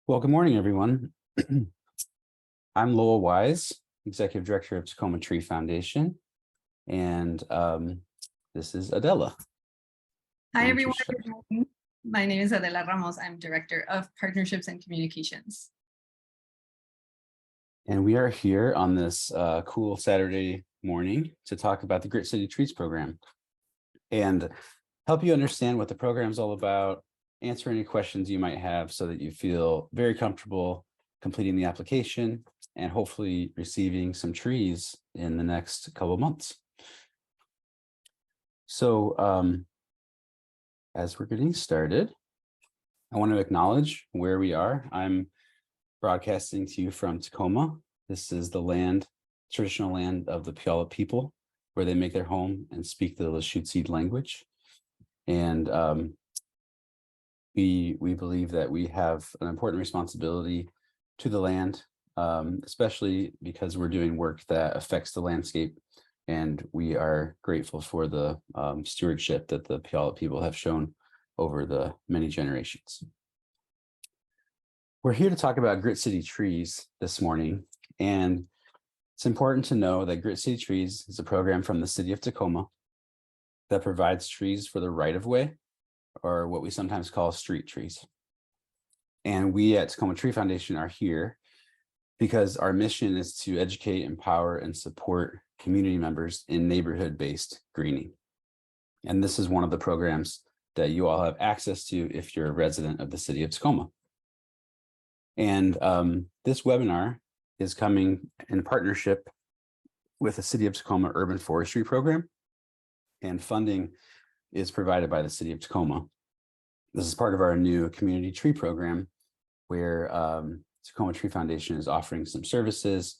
Well, good morning, everyone. I'm Lowell Wise, Executive Director of Tacoma Tree Foundation, and this is Adela. Hi, everyone. Good morning. My name is Adela Ramos. I'm Director of Partnerships and Communications. And we are here on this cool Saturday morning to talk about the Grit City Trees program and help you understand what the program is all about, answer any questions you might have so that you feel very comfortable completing the application and hopefully receiving some trees in the next couple of months. So as we're getting started, I want to acknowledge where we are. I'm broadcasting to you from Tacoma. This is the traditional land of the Puyallup people, where they make their home and speak the Lushootseed language. And we believe that we have an important responsibility to the land, especially because we're doing work that affects the landscape. And we are grateful for the stewardship that the Puyallup people have shown over the many generations. We're here to talk about Grit City Trees this morning. And it's important to know that Grit City Trees is a program from the city of Tacoma that provides trees for the right-of-way, or what we sometimes call street trees. And we at Tacoma Tree Foundation are here because our mission is to educate, empower, and support community members in neighborhood-based greening. And this is one of the programs that you all have access to if you're a resident of the city of Tacoma. And this webinar is coming in partnership with the City of Tacoma Urban Forestry Program, and funding is provided by the City of Tacoma. This is part of our new community tree program, where Tacoma Tree Foundation is offering some services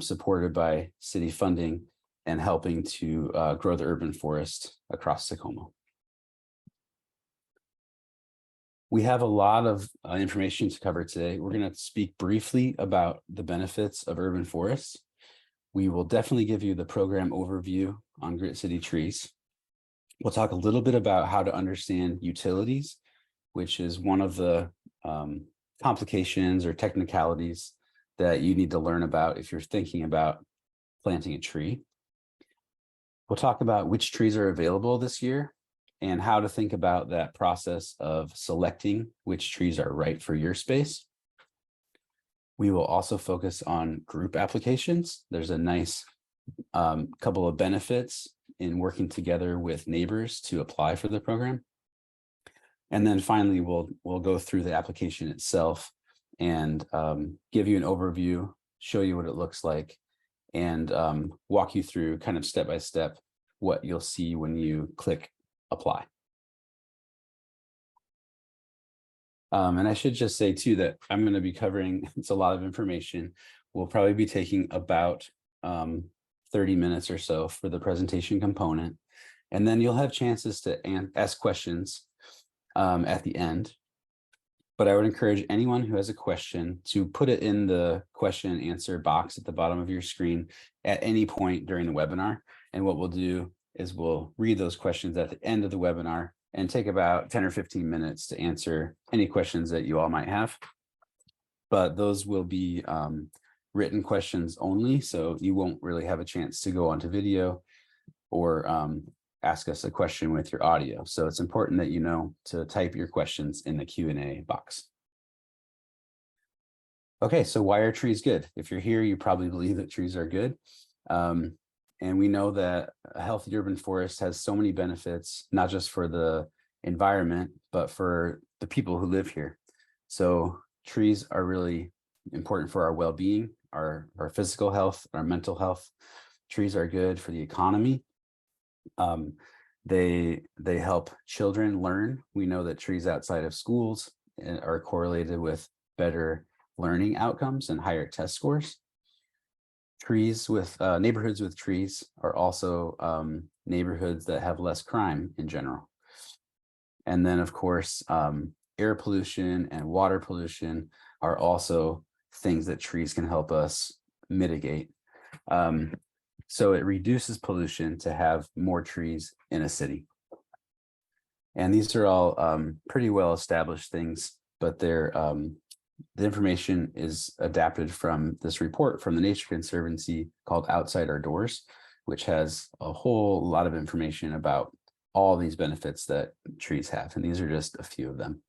supported by city funding and helping to grow the urban forest across Tacoma. We have a lot of information to cover today. We're going to speak briefly about the benefits of urban forests. We will definitely give you the program overview on Grit City Trees. We'll talk a little bit about how to understand utilities, which is one of the complications or technicalities that you need to learn about if you're thinking about planting a tree. We'll talk about which trees are available this year and how to think about that process of selecting which trees are right for your space. We will also focus on group applications. There's a nice couple of benefits in working together with neighbors to apply for the program. And then finally, we'll go through the application itself and give you an overview, show you what it looks like, and walk you through kind of step by step what you'll see when you click apply. And I should just say too that I'm going to be covering, it's a lot of information. We'll probably be taking about 30 minutes or so for the presentation component. And then you'll have chances to ask questions at the end. But I would encourage anyone who has a question to put it in the question and answer box at the bottom of your screen at any point during the webinar. And what we'll do is we'll read those questions at the end of the webinar and take about 10 or 15 minutes to answer any questions that you all might have. But those will be written questions only, so you won't really have a chance to go onto video or ask us a question with your audio. So it's important that you know to type your questions in the Q&A box. Okay, so why are trees good? If you're here, you probably believe that trees are good. And we know that a healthy urban forest has so many benefits, not just for the environment, but for the people who live here. So trees are really important for our well-being, our physical health, our mental health. Trees are good for the economy. They help children learn. We know that trees outside of schools are correlated with better learning outcomes and higher test scores. Trees with neighborhoods with trees are also neighborhoods that have less crime in general. And then, of course, air pollution and water pollution are also things that trees can help us mitigate. So it reduces pollution to have more trees in a city. And these are all pretty well established things, but they're The information is adapted from this report from the Nature Conservancy called Outside Our Doors, which has a whole lot of information about all these benefits that trees have. And these are just a few of them.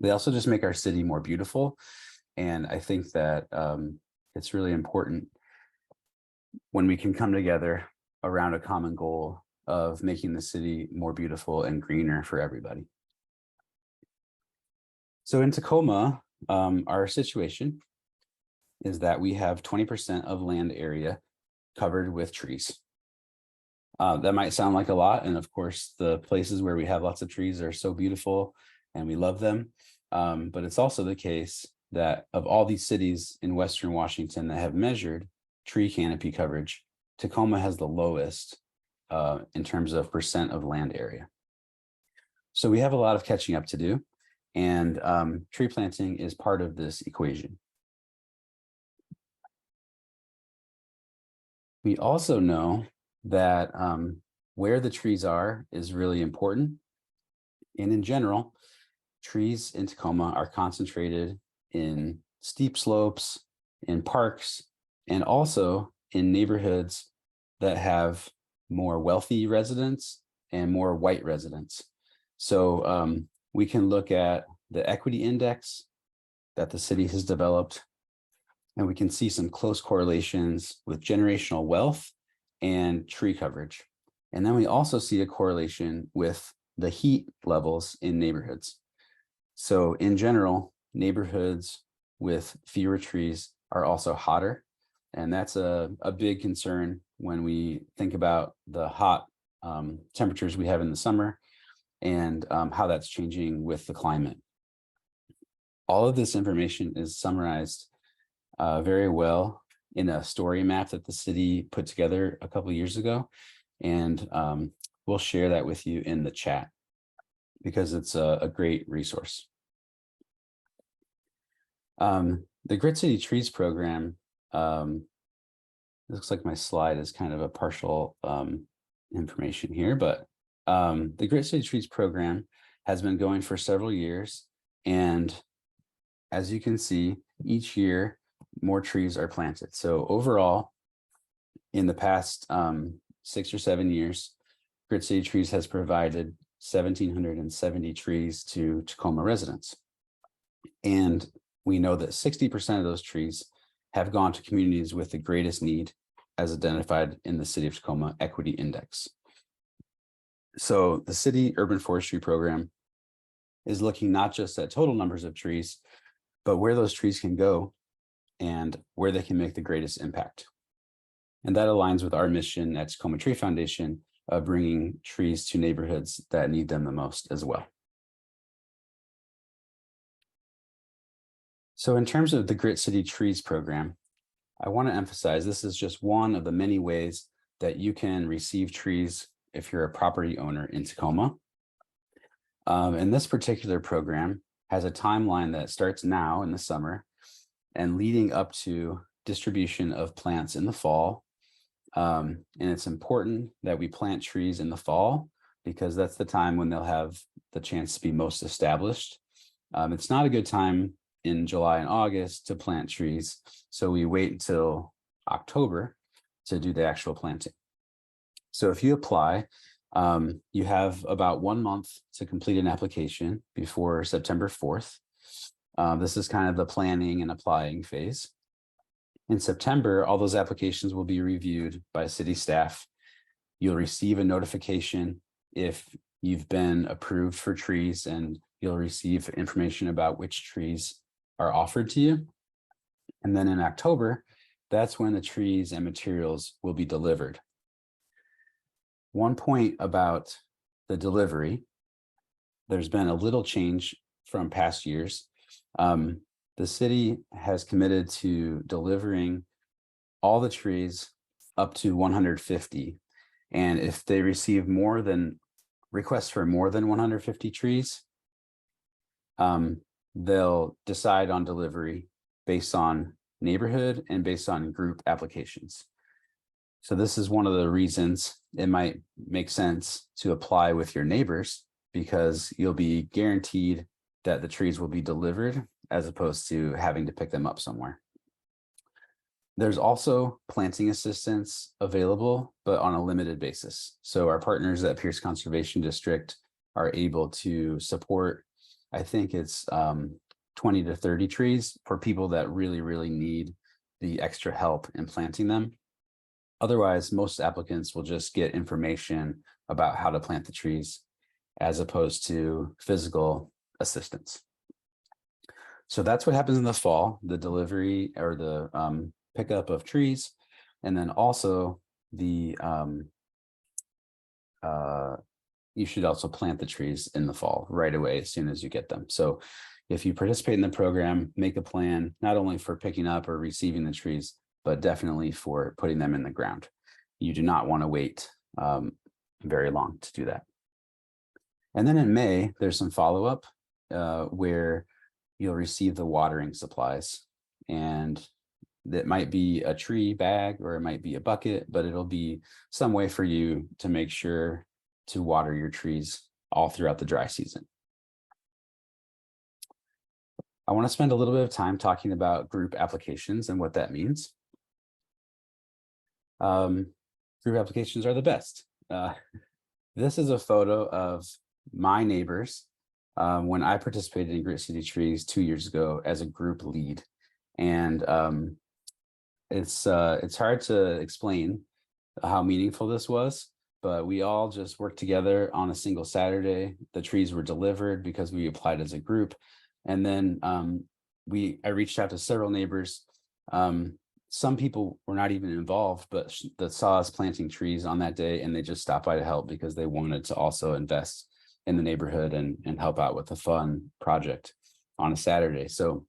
They also just make our city more beautiful. And I think that it's really important when we can come together around a common goal of making the city more beautiful and greener for everybody. So in Tacoma, our situation is that we have 20% of land area covered with trees. That might sound like a lot. And of course, the places where we have lots of trees are so beautiful and we love them. But it's also the case that of all these cities in Western Washington that have measured tree canopy coverage, Tacoma has the lowest in terms of percent of land area. So we have a lot of catching up to do, and tree planting is part of this equation. We also know that where the trees are is really important. And in general, trees in Tacoma are concentrated in steep slopes, in parks, and also in neighborhoods that have more wealthy residents and more white residents. So we can look at the equity index that the city has developed, and we can see some close correlations with generational wealth and tree coverage. And then we also see a correlation with the heat levels in neighborhoods. So in general, neighborhoods with fewer trees are also hotter. And that's a big concern when we think about the hot temperatures we have in the summer and how that's changing with the climate. All of this information is summarized very well in a story map that the city put together a couple of years ago. And we'll share that with you in the chat because it's a great resource. The Grit City Trees program, looks like my slide is kind of a partial information here, but the Grit City Trees program has been going for several years. And as you can see, each year, more trees are planted. So overall, in the past 6 or 7 years, Grit City Trees has provided 1,770 trees to Tacoma residents. And we know that 60% of those trees have gone to communities with the greatest need as identified in the City of Tacoma Equity Index. So the city urban forestry program is looking not just at total numbers of trees, but where those trees can go and where they can make the greatest impact. And that aligns with our mission at Tacoma Tree Foundation of bringing trees to neighborhoods that need them the most as well. So in terms of the Grit City Trees program, I want to emphasize this is just one of the many ways that you can receive trees if you're a property owner in Tacoma. And this particular program has a timeline that starts now in the summer and leading up to distribution of plants in the fall. And it's important that we plant trees in the fall because that's the time when they'll have the chance to be most established. It's not a good time in July and August to plant trees, so we wait until October to do the actual planting. So if you apply, you have about 1 month to complete an application before September 4th. This is kind of the planning and applying phase. In September, all those applications will be reviewed by city staff. You'll receive a notification if you've been approved for trees, and you'll receive information about which trees are offered to you. And then in October, that's when the trees and materials will be delivered. One point about the delivery, there's been a little change from past years. The city has committed to delivering all the trees up to 150. And if they receive requests for more than 150 trees, they'll decide on delivery based on neighborhood and based on group applications. So this is one of the reasons it might make sense to apply with your neighbors, because you'll be guaranteed that the trees will be delivered as opposed to having to pick them up somewhere. There's also planting assistance available, but on a limited basis. So our partners at Pierce Conservation District are able to support, I think it's 20 to 30 trees for people that really, really need the extra help in planting them. Otherwise, most applicants will just get information about how to plant the trees as opposed to physical assistance. So that's what happens in the fall, the delivery or the pickup of trees. And then also the you should also plant the trees in the fall right away as soon as you get them. So if you participate in the program, make a plan, not only for picking up or receiving the trees, but definitely for putting them in the ground. You do not want to wait very long to do that. And then in May, there's some follow-up where you'll receive the watering supplies. And that might be a tree bag or it might be a bucket, but it'll be some way for you to make sure to water your trees all throughout the dry season. I want to spend a little bit of time talking about group applications and what that means. Group applications are the best. This is a photo of my neighbors when I participated in Grit City Trees 2 years ago as a group lead. And it's hard to explain how meaningful this was, but we all just worked together on a single Saturday. The trees were delivered because we applied as a group. And then I reached out to several neighbors. Some people were not even involved, but that saw us planting trees on that day, and they just stopped by to help because they wanted to also invest in the neighborhood and help out with a fun project on a Saturday. So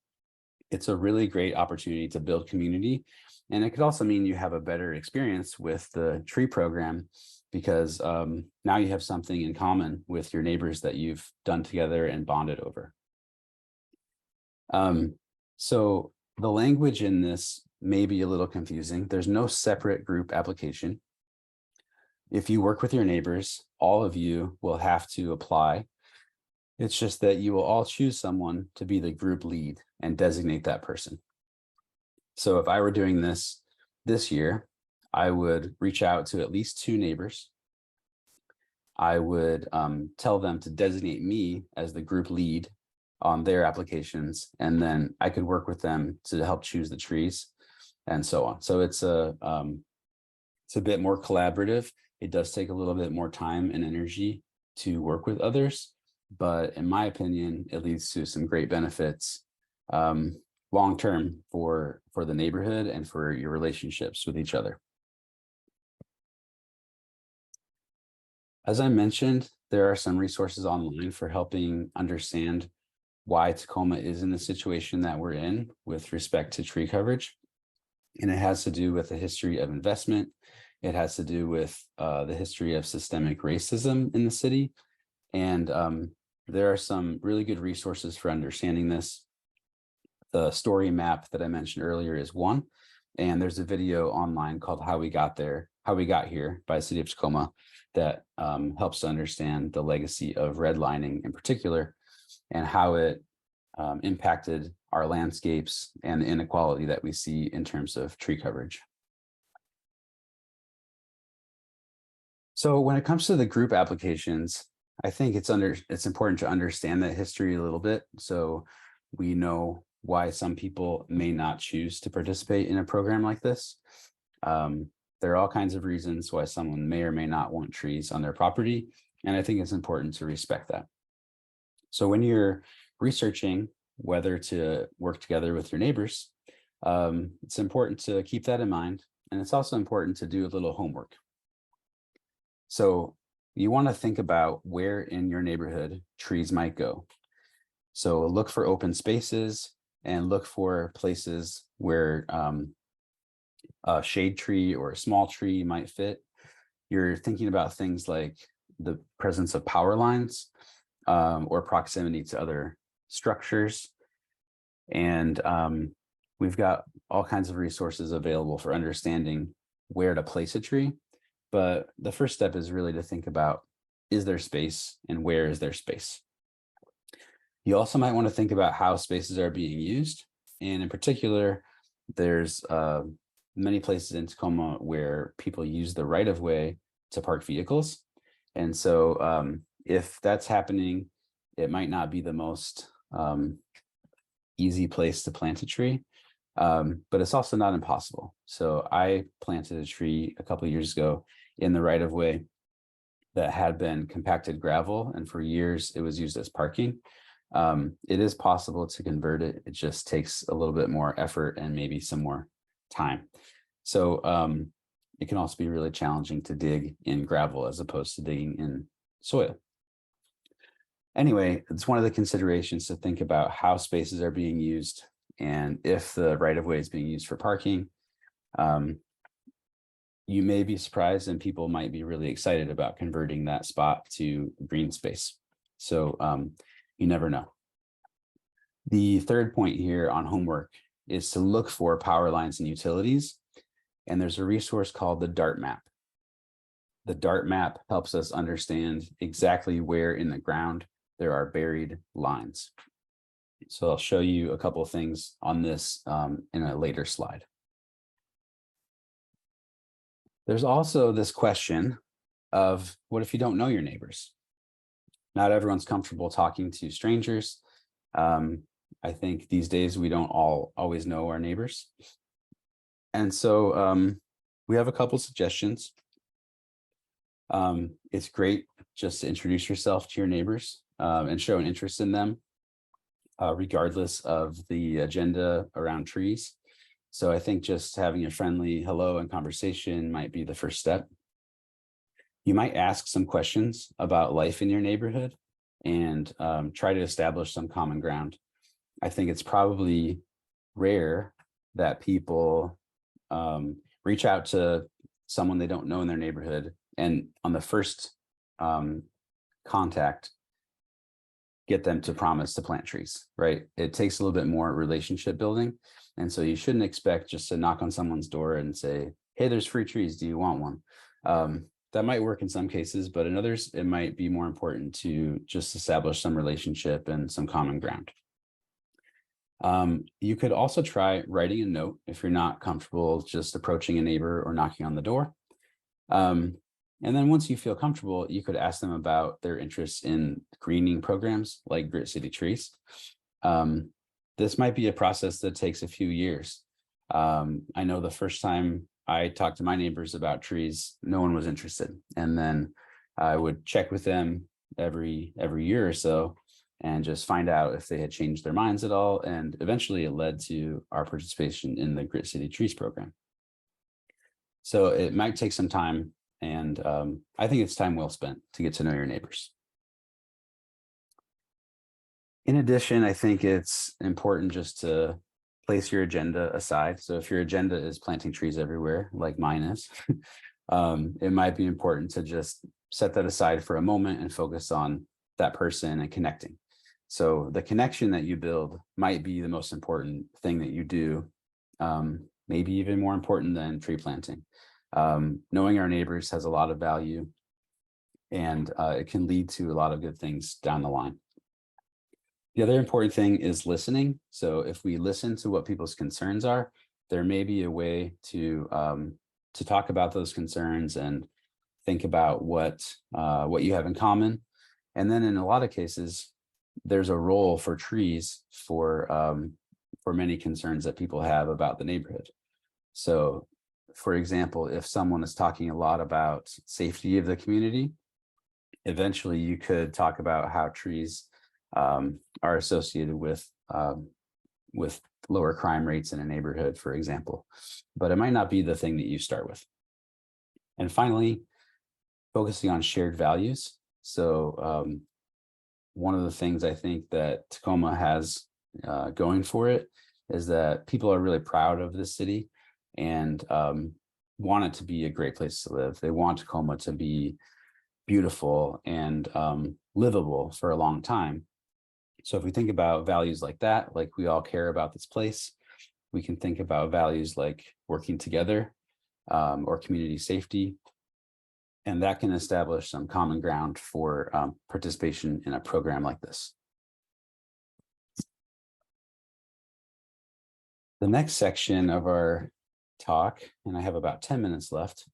it's a really great opportunity to build community. And it could also mean you have a better experience with the tree program because now you have something in common with your neighbors that you've done together and bonded over. So the language in this may be a little confusing. There's no separate group application. If you work with your neighbors, all of you will have to apply. It's just that you will all choose someone to be the group lead and designate that person. So if I were doing this year, I would reach out to at least 2 neighbors. I would tell them to designate me as the group lead on their applications, and then I could work with them to help choose the trees and so on. So it's a bit more collaborative. It does take a little bit more time and energy to work with others, but in my opinion, it leads to some great benefits long-term for the neighborhood and for your relationships with each other. As I mentioned, there are some resources online for helping understand why Tacoma is in the situation that we're in with respect to tree coverage. And it has to do with the history of investment. It has to do with the history of systemic racism in the city. And there are some really good resources for understanding this. The story map that I mentioned earlier is one. And there's a video online called How We Got Here by the City of Tacoma that helps to understand the legacy of redlining in particular and how it impacted our landscapes and the inequality that we see in terms of tree coverage. So when it comes to the group applications, I think it's important to understand that history a little bit so we know why some people may not choose to participate in a program like this. There are all kinds of reasons why someone may or may not want trees on their property, and I think it's important to respect that. So when you're researching whether to work together with your neighbors, it's important to keep that in mind, and it's also important to do a little homework. So you want to think about where in your neighborhood trees might go. So look for open spaces and look for places where a shade tree or a small tree might fit. You're thinking about things like the presence of power lines or proximity to other structures. And we've got all kinds of resources available for understanding where to place a tree. But the first step is really to think about, is there space and where is there space? You also might want to think about how spaces are being used. And in particular, there's many places in Tacoma where people use the right of way to park vehicles. And so if that's happening, it might not be the most easy place to plant a tree, but it's also not impossible. So I planted a tree a couple of years ago in the right of way that had been compacted gravel, and for years it was used as parking. It is possible to convert it. It just takes a little bit more effort and maybe some more time. So it can also be really challenging to dig in gravel as opposed to digging in soil. Anyway, it's one of the considerations to think about how spaces are being used, and if the right of way is being used for parking. You may be surprised, and people might be really excited about converting that spot to green space. So you never know. The third point here on homework is to look for power lines and utilities. And there's a resource called the DART map. The DART map helps us understand exactly where in the ground there are buried lines. So I'll show you a couple of things on this in a later slide. There's also this question of, what if you don't know your neighbors? Not everyone's comfortable talking to strangers. I think these days we don't always know our neighbors. And so we have a couple suggestions. It's great just to introduce yourself to your neighbors and show an interest in them, regardless of the agenda around trees. So I think just having a friendly hello and conversation might be the first step. You might ask some questions about life in your neighborhood and try to establish some common ground. I think it's probably rare that people reach out to someone they don't know in their neighborhood, and on the first contact, get them to promise to plant trees, right? It takes a little bit more relationship building. And so you shouldn't expect just to knock on someone's door and say, hey, there's free trees, do you want one? That might work in some cases, but in others, it might be more important to just establish some relationship and some common ground. You could also try writing a note if you're not comfortable just approaching a neighbor or knocking on the door. And then once you feel comfortable, you could ask them about their interests in greening programs like Grit City Trees. This might be a process that takes a few years. I know the first time I talked to my neighbors about trees, no one was interested. And then I would check with them every year or so and just find out if they had changed their minds at all. And eventually it led to our participation in the Grit City Trees program. So it might take some time, and I think it's time well spent to get to know your neighbors. In addition, I think it's important just to place your agenda aside. So if your agenda is planting trees everywhere, like mine is, it might be important to just set that aside for a moment and focus on that person and connecting. So the connection that you build might be the most important thing that you do, maybe even more important than tree planting. Knowing our neighbors has a lot of value, and it can lead to a lot of good things down the line. The other important thing is listening. So if we listen to what people's concerns are, there may be a way to talk about those concerns and think about what you have in common. And then in a lot of cases, there's a role for trees for many concerns that people have about the neighborhood. So for example, if someone is talking a lot about safety of the community, eventually you could talk about how trees are associated with lower crime rates in a neighborhood, for example, but it might not be the thing that you start with. And finally, focusing on shared values. So one of the things I think that Tacoma has going for it is that people are really proud of this city and want it to be a great place to live. They want Tacoma to be beautiful and livable for a long time. So if we think about values like that, like we all care about this place, we can think about values like working together or community safety. And that can establish some common ground for participation in a program like this. The next section of our talk, and I have about 10 minutes left,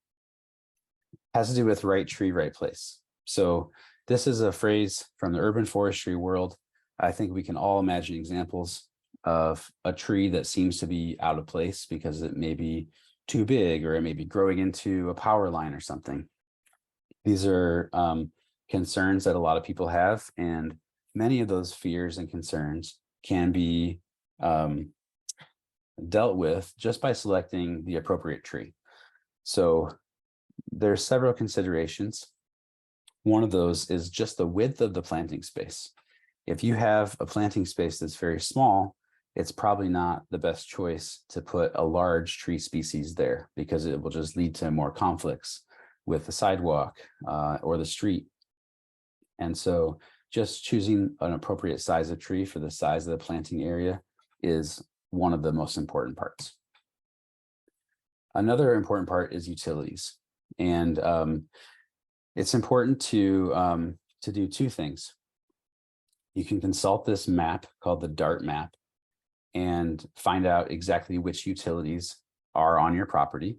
has to do with right tree, right place. So this is a phrase from the urban forestry world. I think we can all imagine examples of a tree that seems to be out of place because it may be too big or it may be growing into a power line or something. These are concerns that a lot of people have, and many of those fears and concerns can be dealt with just by selecting the appropriate tree. So there's several considerations. One of those is just the width of the planting space. If you have a planting space that's very small, it's probably not the best choice to put a large tree species there because it will just lead to more conflicts with the sidewalk or the street. And so just choosing an appropriate size of tree for the size of the planting area is one of the most important parts. Another important part is utilities. And it's important to do two things. You can consult this map called the DART map and find out exactly which utilities are on your property.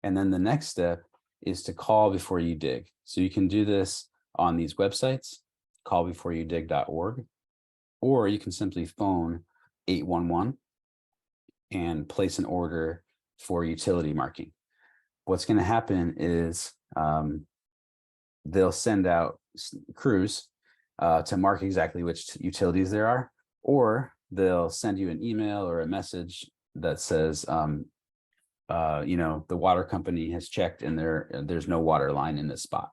And then the next step is to call before you dig. So you can do this on these websites, callbeforeyoudig.org, or you can simply phone 811 and place an order for utility marking. What's going to happen is they'll send out crews to mark exactly which utilities there are, or they'll send you an email or a message that says, the water company has checked and there's no water line in this spot.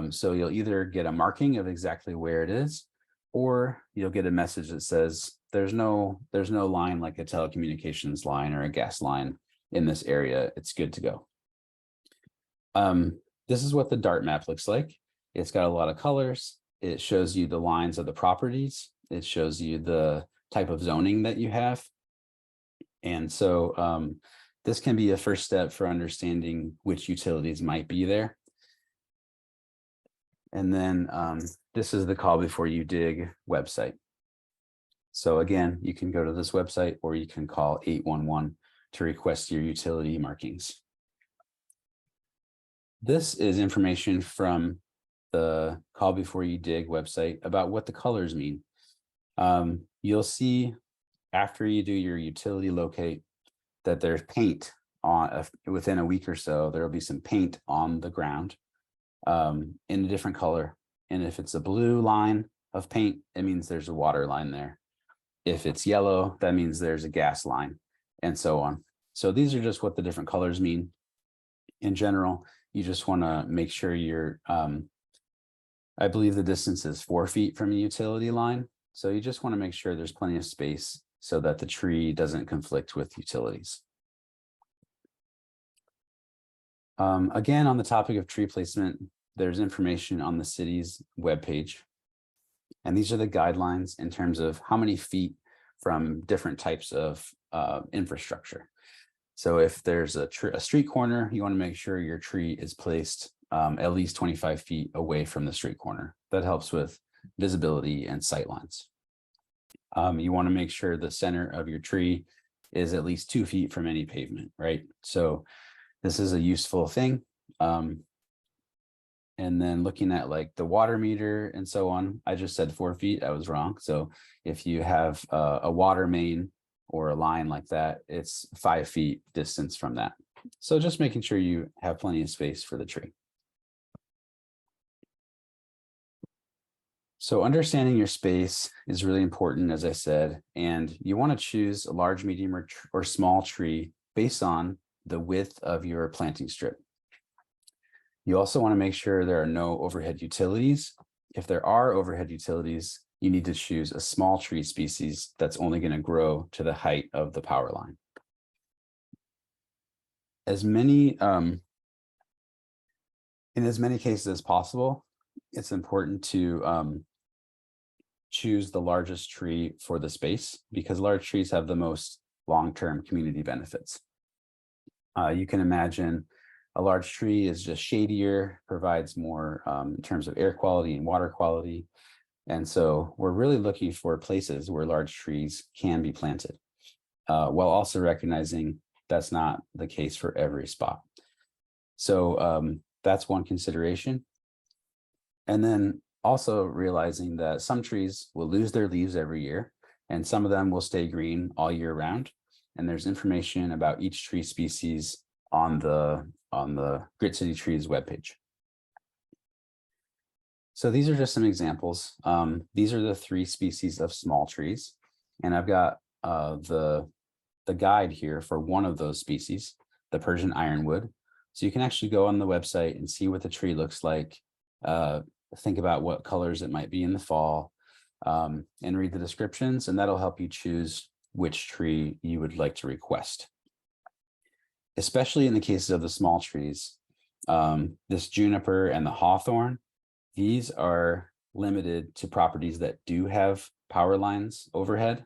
So you'll either get a marking of exactly where it is, or you'll get a message that says there's no line like a telecommunications line or a gas line in this area. It's good to go. This is what the DART map looks like. It's got a lot of colors. It shows you the lines of the properties. It shows you the type of zoning that you have. And so this can be a first step for understanding which utilities might be there. And then this is the Call Before You Dig website. So again, you can go to this website or you can call 811 to request your utility markings. This is information from the Call Before You Dig website about what the colors mean. You'll see after you do your utility locate that there's paint on within a week or so. There will be some paint on the ground in a different color. And if it's a blue line of paint, it means there's a water line there. If it's yellow, that means there's a gas line, and so on. So these are just what the different colors mean. In general, you just want to make sure you're, I believe the distance is 4 feet from a utility line. So you just want to make sure there's plenty of space so that the tree doesn't conflict with utilities. Again, on the topic of tree placement, there's information on the city's webpage. And these are the guidelines in terms of how many feet from different types of infrastructure. So if there's a street corner, you want to make sure your tree is placed at least 25 feet away from the street corner. That helps with visibility and sight lines. You want to make sure the center of your tree is at least 2 feet from any pavement, right? So this is a useful thing. And then looking at like the water meter and so on, I just said 4 feet, I was wrong. So if you have a water main or a line like that, it's 5 feet distance from that. So just making sure you have plenty of space for the tree. So understanding your space is really important, as I said, and you want to choose a large, medium, or small tree based on the width of your planting strip. You also want to make sure there are no overhead utilities. If there are overhead utilities, you need to choose a small tree species that's only going to grow to the height of the power line. In as many cases as possible, it's important to choose the largest tree for the space because large trees have the most long-term community benefits. You can imagine a large tree is just shadier, provides more in terms of air quality and water quality. And so we're really looking for places where large trees can be planted. while also recognizing that's not the case for every spot. So that's one consideration. And then also realizing that some trees will lose their leaves every year, and some of them will stay green all year round. And there's information about each tree species on the Grit City Trees webpage. So these are just some examples. These are the 3 species of small trees, and I've got the guide here for one of those species, the Persian ironwood. So you can actually go on the website and see what the tree looks like. Think about what colors it might be in the fall, and read the descriptions, and that'll help you choose which tree you would like to request. Especially in the cases of the small trees, this juniper and the hawthorn, these are limited to properties that do have power lines overhead.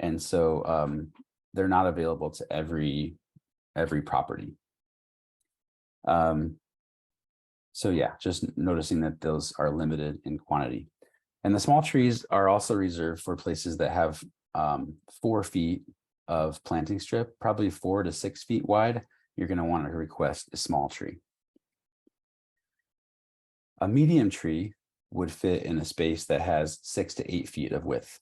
And so they're not available to every property. So yeah, just noticing that those are limited in quantity. And the small trees are also reserved for places that have 4 feet of planting strip, probably 4 to 6 feet wide. You're going to want to request a small tree. A medium tree would fit in a space that has 6 to 8 feet of width.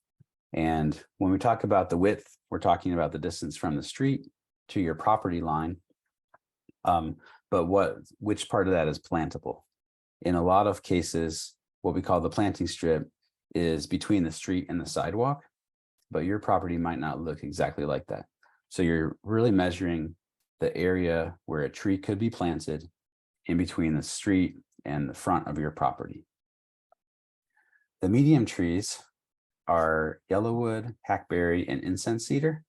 And when we talk about the width, we're talking about the distance from the street to your property line. But which part of that is plantable? In a lot of cases, what we call the planting strip is between the street and the sidewalk, but your property might not look exactly like that. So you're really measuring the area where a tree could be planted in between the street and the front of your property. The medium trees are yellowwood, hackberry, and incense cedar.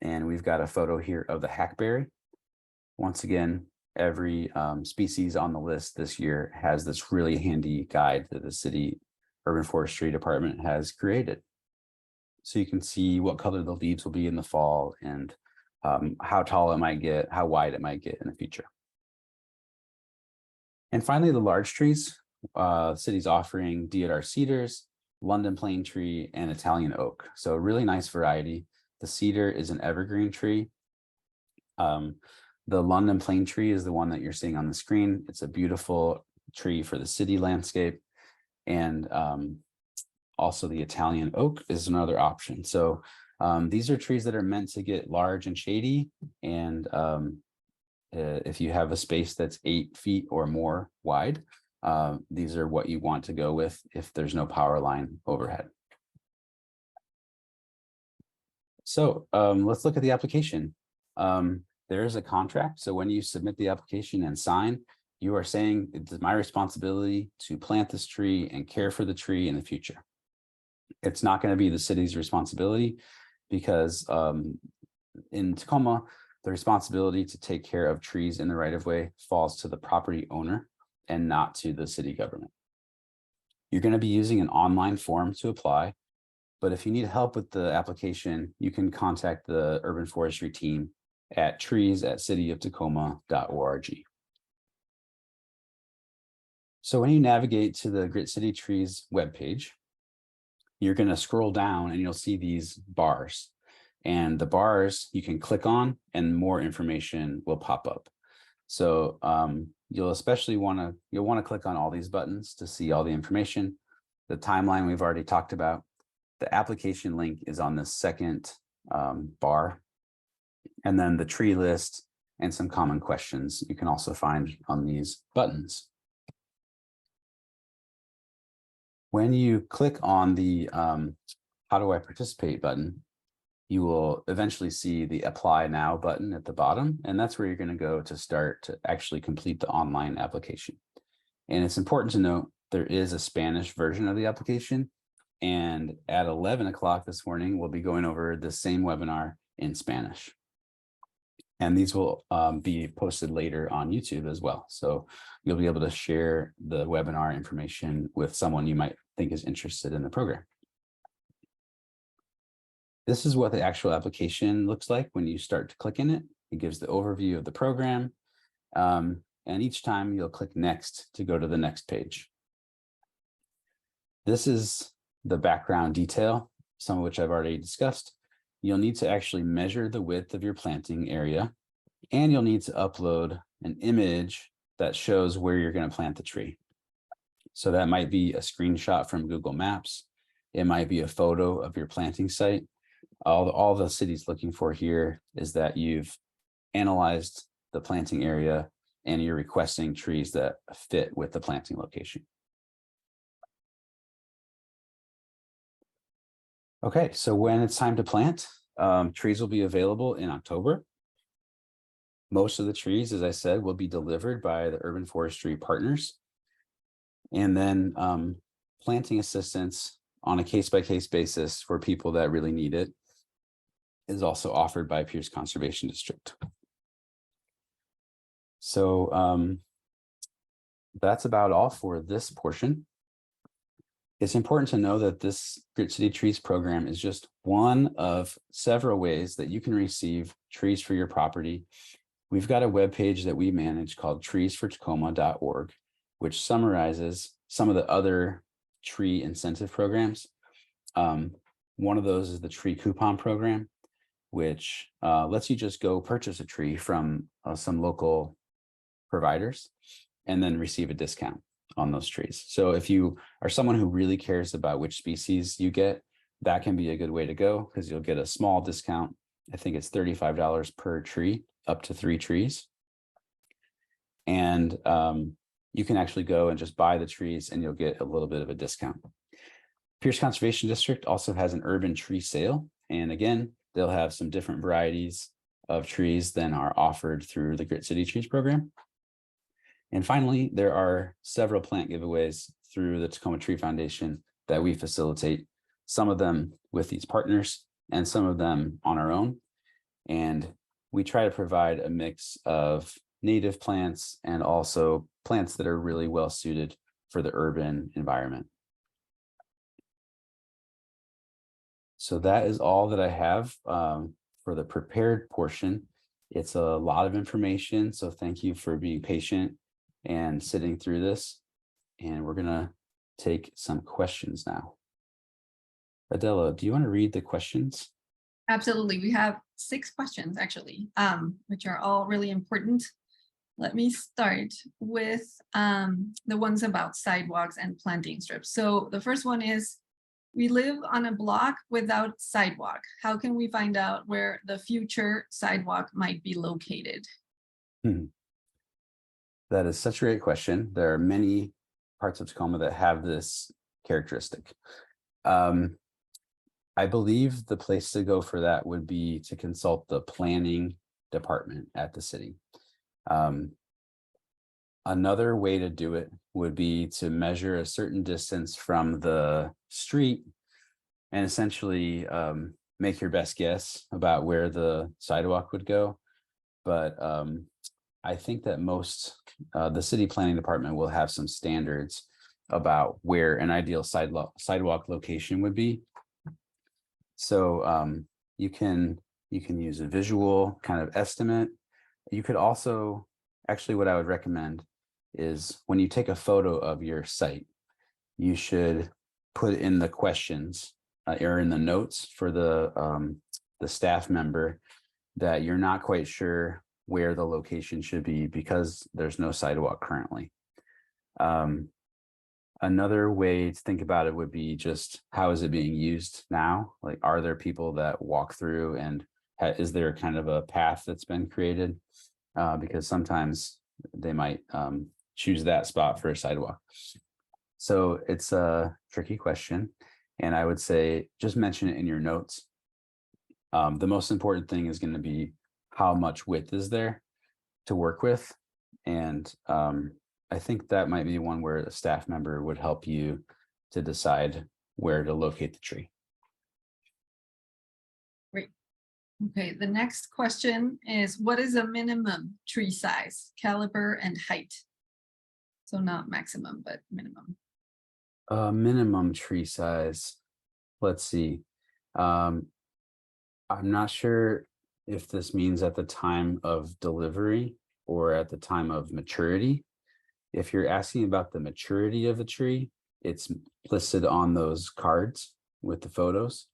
And we've got a photo here of the hackberry. Once again, every species on the list this year has this really handy guide that the city urban forestry department has created. So you can see what color the leaves will be in the fall and how tall it might get, how wide it might get in the future. And finally, the large trees. The city's offering deodar cedars, London plane tree, and Italian oak. So a really nice variety. The cedar is an evergreen tree. The London plane tree is the one that you're seeing on the screen. It's a beautiful tree for the city landscape. And also the Italian oak is another option. So these are trees that are meant to get large and shady. And if you have a space that's 8 feet or more wide, these are what you want to go with if there's no power line overhead. So let's look at the application. There is a contract. So when you submit the application and sign, you are saying it's my responsibility to plant this tree and care for the tree in the future. It's not going to be the city's responsibility because in Tacoma, the responsibility to take care of trees in the right-of-way falls to the property owner and not to the city government. You're going to be using an online form to apply, but if you need help with the application, you can contact the urban forestry team at trees@cityoftacoma.org. So when you navigate to the Grit City Trees webpage, you're going to scroll down and you'll see these bars. And the bars you can click on and more information will pop up. So you'll want to click on all these buttons to see all the information. The timeline we've already talked about. The application link is on the second bar. And then the tree list and some common questions you can also find on these buttons. When you click on the how do I participate button, you will eventually see the apply now button at the bottom, and that's where you're going to go to start to actually complete the online application. And it's important to note there is a Spanish version of the application, and at 11 o'clock this morning, we'll be going over the same webinar in Spanish. And these will be posted later on YouTube as well. So you'll be able to share the webinar information with someone you might think is interested in the program. This is what the actual application looks like when you start to click in it. It gives the overview of the program. And each time you'll click next to go to the next page. This is the background detail, some of which I've already discussed. you'll need to actually measure the width of your planting area, and you'll need to upload an image that shows where you're going to plant the tree. So that might be a screenshot from Google Maps. It might be a photo of your planting site. All the city's looking for here is that you've analyzed the planting area and you're requesting trees that fit with the planting location. Okay, so when it's time to plant, trees will be available in October. Most of the trees, as I said, will be delivered by the urban forestry partners. And then planting assistance on a case-by-case basis for people that really need it is also offered by Pierce Conservation District. So that's about all for this portion. It's important to know that this Grit City Trees program is just one of several ways that you can receive trees for your property. We've got a webpage that we manage called treesfortacoma.org, which summarizes some of the other tree incentive programs. One of those is the tree coupon program, which lets you just go purchase a tree from some local providers and then receive a discount on those trees. So if you are someone who really cares about which species you get, that can be a good way to go because you'll get a small discount. I think it's $35 per tree, up to 3 trees. And you can actually go and just buy the trees and you'll get a little bit of a discount. Pierce Conservation District also has an urban tree sale. And again, they'll have some different varieties of trees than are offered through the Grit City Trees program. And finally, there are several plant giveaways through the Tacoma Tree Foundation that we facilitate, some of them with these partners and some of them on our own. And we try to provide a mix of native plants and also plants that are really well suited for the urban environment. So that is all that I have for the prepared portion. It's a lot of information, so thank you for being patient and sitting through this. And we're gonna take some questions now. Adela, do you want to read the questions? Absolutely. We have 6 questions actually, which are all really important. Let me start with the ones about sidewalks and planting strips. So the first one is, we live on a block without sidewalk. How can we find out where the future sidewalk might be located? That is such a great question. There are many parts of Tacoma that have this characteristic. I believe the place to go for that would be to consult the planning department at the city. Another way to do it would be to measure a certain distance from the street and essentially make your best guess about where the sidewalk would go. But I think that the city planning department will have some standards about where an ideal sidewalk location would be. So you can use a visual kind of estimate. You could also, actually what I would recommend is when you take a photo of your site, you should put in the questions or in the notes for the staff member that you're not quite sure where the location should be because there's no sidewalk currently. Another way to think about it would be just how is it being used now? Like, are there people that walk through and is there kind of a path that's been created? Because sometimes they might choose that spot for a sidewalk. So it's a tricky question. And I would say just mention it in your notes. The most important thing is going to be how much width is there to work with. And I think that might be one where a staff member would help you to decide where to locate the tree. Great. Okay, the next question is, what is a minimum tree size, caliber, and height? So not maximum, but minimum. Minimum tree size. Let's see. I'm not sure if this means at the time of delivery or at the time of maturity. If you're asking about the maturity of the tree, it's listed on those cards with the photos.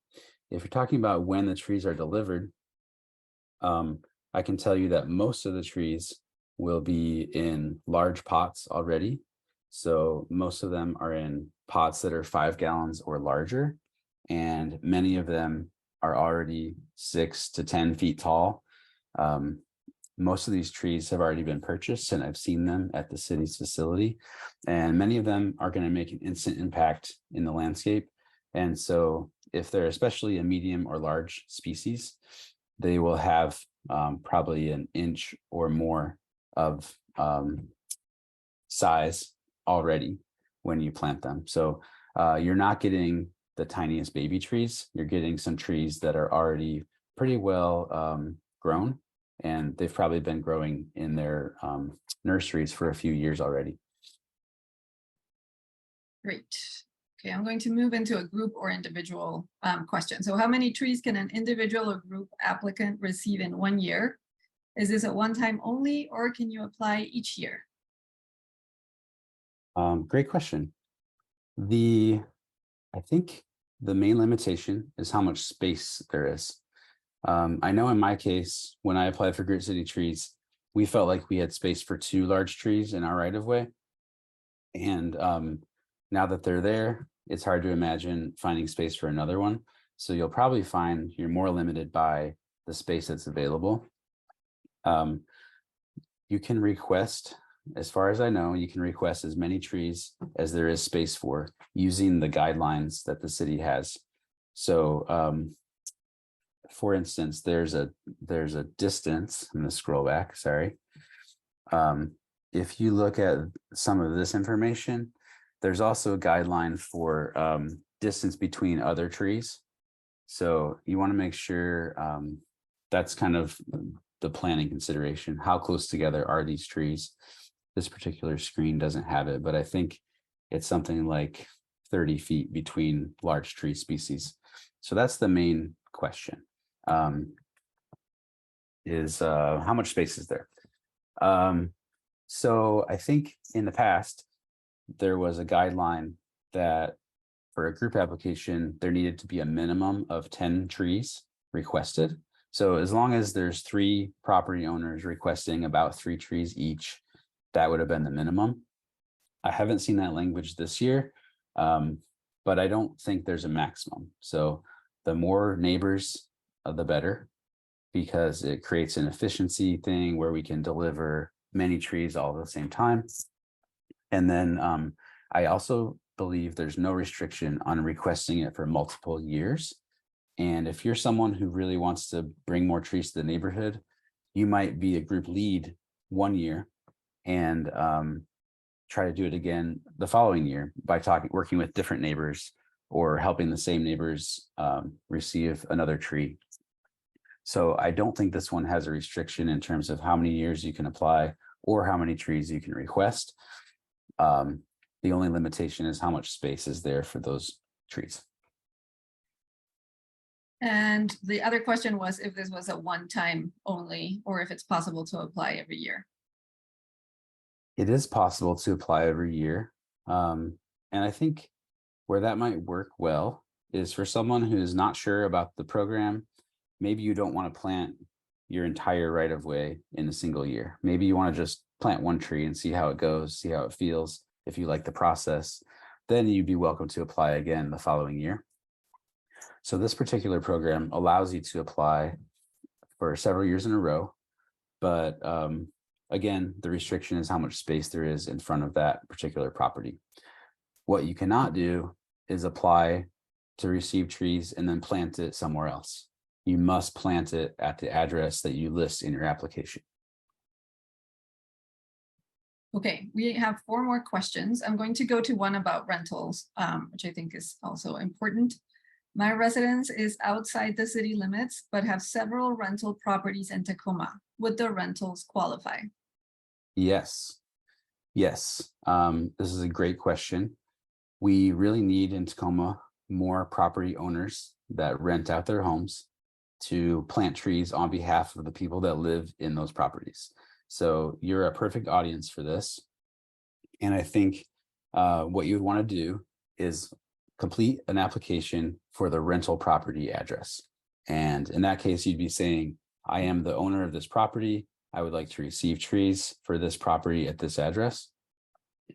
If you're talking about when the trees are delivered, I can tell you that most of the trees will be in large pots already. So most of them are in pots that are 5 gallons or larger, and many of them are already 6 to 10 feet tall. Most of these trees have already been purchased, and I've seen them at the city's facility, and many of them are going to make an instant impact in the landscape. And so if they're especially a medium or large species, they will have probably an inch or more of size already when you plant them. So you're not getting the tiniest baby trees. You're getting some trees that are already pretty well grown, and they've probably been growing in their nurseries for a few years already. Great. Okay, I'm going to move into a group or individual question. So how many trees can an individual or group applicant receive in 1 year? Is this a one-time only, or can you apply each year? Great question. I think the main limitation is how much space there is. I know in my case, when I applied for Grit City Trees, we felt like we had space for 2 large trees in our right of way. And now that they're there, it's hard to imagine finding space for another one. So you'll probably find you're more limited by the space that's available. You can request, as far as I know, you can request as many trees as there is space for using the guidelines that the city has. So for instance, there's a distance. I'm going to scroll back, sorry. If you look at some of this information, there's also a guideline for distance between other trees. So you want to make sure that's kind of the planning consideration. How close together are these trees? This particular screen doesn't have it, but I think it's something like 30 feet between large tree species. So that's the main question, is how much space is there? So I think in the past, there was a guideline that for a group application, there needed to be a minimum of 10 trees requested. So as long as there's 3 property owners requesting about 3 trees each, that would have been the minimum. I haven't seen that language this year, but I don't think there's a maximum. So the more neighbors, the better, because it creates an efficiency thing where we can deliver many trees all at the same time. And then I also believe there's no restriction on requesting it for multiple years. And if you're someone who really wants to bring more trees to the neighborhood, you might be a group lead 1 year and try to do it again the following year by working with different neighbors or helping the same neighbors receive another tree. So I don't think this one has a restriction in terms of how many years you can apply or how many trees you can request. The only limitation is how much space is there for those trees. And the other question was if this was a one-time only, or if it's possible to apply every year. It is possible to apply every year. And I think where that might work well is for someone who is not sure about the program. Maybe you don't want to plant your entire right of way in a single year. Maybe you want to just plant 1 tree and see how it goes, see how it feels. If you like the process, then you'd be welcome to apply again the following year. So this particular program allows you to apply for several years in a row, but again, the restriction is how much space there is in front of that particular property. What you cannot do is apply to receive trees and then plant it somewhere else. You must plant it at the address that you list in your application. Okay, we have 4 more questions. I'm going to go to one about rentals, which I think is also important. My residence is outside the city limits, but have several rental properties in Tacoma. Would the rentals qualify? Yes. Yes. This is a great question. We really need in Tacoma more property owners that rent out their homes to plant trees on behalf of the people that live in those properties. So you're a perfect audience for this. And I think what you would want to do is complete an application for the rental property address. And in that case, you'd be saying, I am the owner of this property. I would like to receive trees for this property at this address.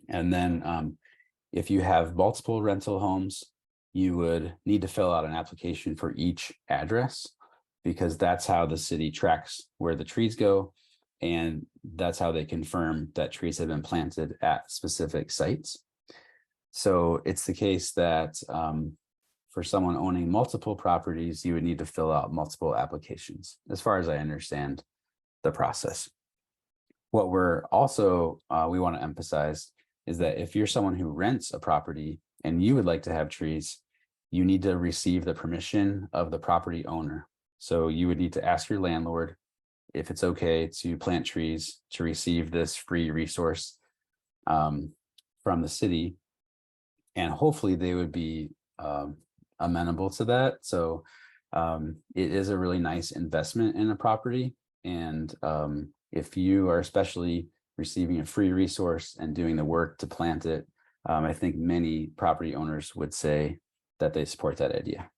And then if you have multiple rental homes, you would need to fill out an application for each address, because that's how the city tracks where the trees go. And that's how they confirm that trees have been planted at specific sites. So it's the case that for someone owning multiple properties, you would need to fill out multiple applications, as far as I understand the process. What we're also, we want to emphasize is that if you're someone who rents a property and you would like to have trees, you need to receive the permission of the property owner. So you would need to ask your landlord if it's okay to plant trees to receive this free resource from the city. And hopefully they would be amenable to that. So it is a really nice investment in a property. And if you are especially receiving a free resource and doing the work to plant it, I think many property owners would say that they support that idea.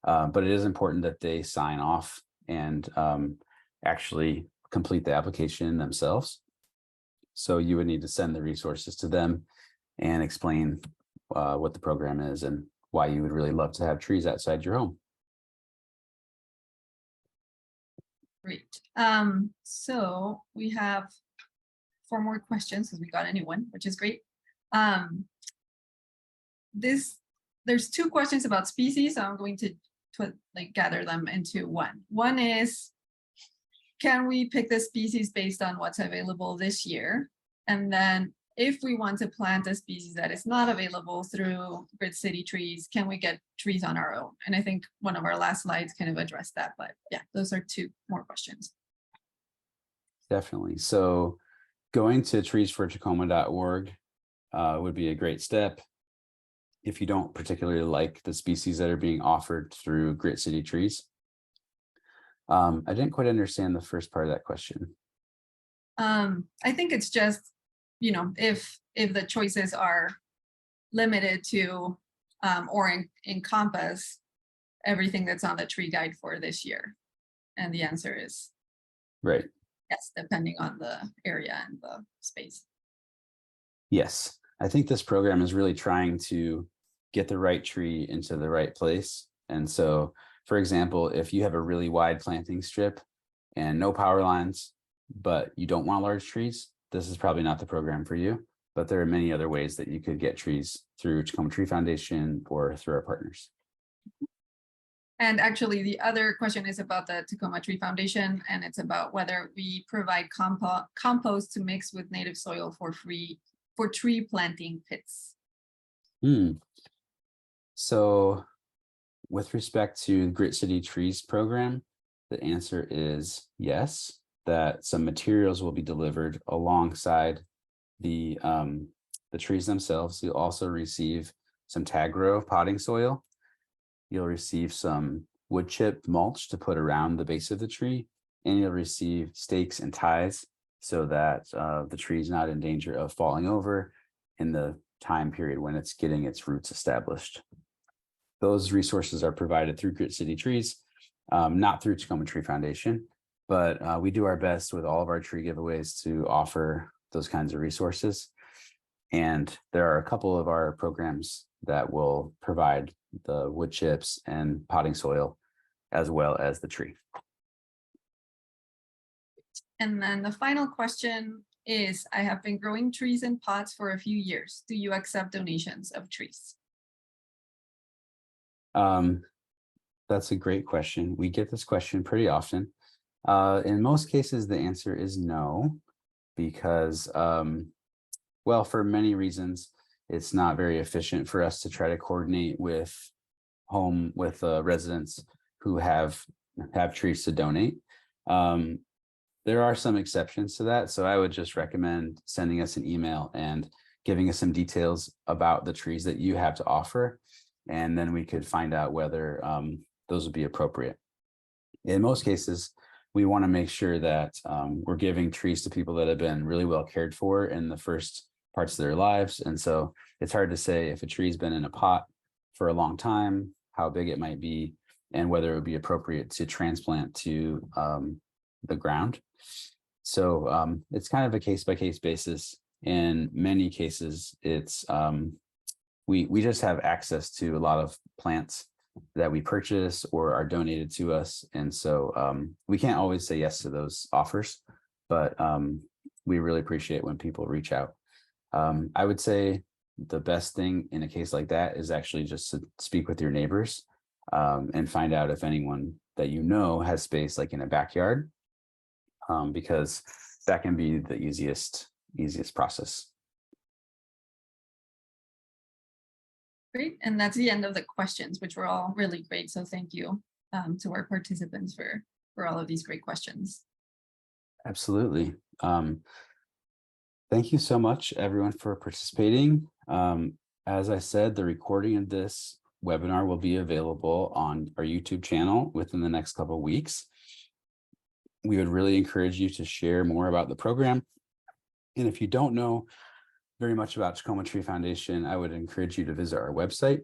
But it is important that they sign off and actually complete the application themselves. So you would need to send the resources to them and explain what the program is and why you would really love to have trees outside your home. Great. So we have 4 more questions because we got a new one, which is great. There's 2 questions about species, so I'm going to gather them into one. One is, can we pick the species based on what's available this year? And then if we want to plant a species that is not available through Grid City Trees, can we get trees on our own? And I think one of our last slides kind of addressed that, but yeah, those are 2 more questions. Definitely. So going to treesfortacoma.org would be a great step if you don't particularly like the species that are being offered through Grid City Trees. I didn't quite understand the first part of that question. I think it's just, if the choices are limited to or encompass everything that's on the tree guide for this year. And the answer is right. Yes, depending on the area and the space. Yes, I think this program is really trying to get the right tree into the right place. And so, for example, if you have a really wide planting strip and no power lines, but you don't want large trees, this is probably not the program for you. But there are many other ways that you could get trees through Tacoma Tree Foundation or through our partners. And actually, the other question is about the Tacoma Tree Foundation, and it's about whether we provide compost to mix with native soil for free for tree planting pits. So with respect to the Grid City Trees program, the answer is yes, that some materials will be delivered alongside the trees themselves. You'll also receive some tag row potting soil. You'll receive some wood chip mulch to put around the base of the tree, and you'll receive stakes and ties so that the tree is not in danger of falling over in the time period when it's getting its roots established. Those resources are provided through Grid City Trees, not through Tacoma Tree Foundation, but we do our best with all of our tree giveaways to offer those kinds of resources. And there are a couple of our programs that will provide the wood chips and potting soil, as well as the tree. And then the final question is, I have been growing trees in pots for a few years. Do you accept donations of trees? That's a great question. We get this question pretty often. In most cases, the answer is no, because, well, for many reasons, it's not very efficient for us to try to coordinate with residents who have trees to donate. There are some exceptions to that, so I would just recommend sending us an email and giving us some details about the trees that you have to offer, and then we could find out whether those would be appropriate. In most cases, we want to make sure that we're giving trees to people that have been really well cared for in the first parts of their lives. And so it's hard to say if a tree's been in a pot for a long time, how big it might be, and whether it would be appropriate to transplant to the ground. So it's kind of a case-by-case basis. In many cases, it's we just have access to a lot of plants that we purchase or are donated to us. And so we can't always say yes to those offers, but we really appreciate when people reach out. I would say the best thing in a case like that is actually just to speak with your neighbors and find out if anyone that you know has space like in a backyard, because that can be the easiest process. Great, and that's the end of the questions, which were all really great. So thank you to our participants for all of these great questions. Absolutely. Thank you so much, everyone, for participating. As I said, the recording of this webinar will be available on our YouTube channel within the next couple of weeks. We would really encourage you to share more about the program. And if you don't know very much about Tacoma Tree Foundation, I would encourage you to visit our website,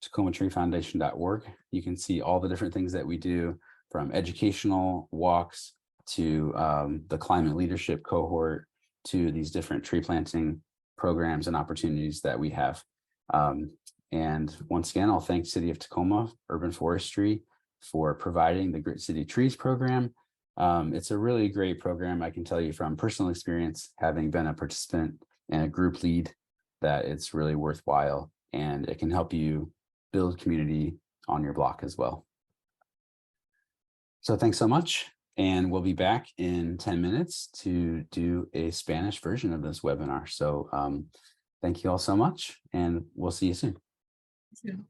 tacomatreefoundation.org. You can see all the different things that we do, from educational walks to the climate leadership cohort, to these different tree planting programs and opportunities that we have. And once again, I'll thank City of Tacoma Urban Forestry for providing the Grit City Trees program. It's a really great program. I can tell you from personal experience, having been a participant and a group lead, that it's really worthwhile, and it can help you build community on your block as well. So thanks so much. And we'll be back in 10 minutes to do a Spanish version of this webinar. So thank you all so much, and we'll see you soon. Thank you.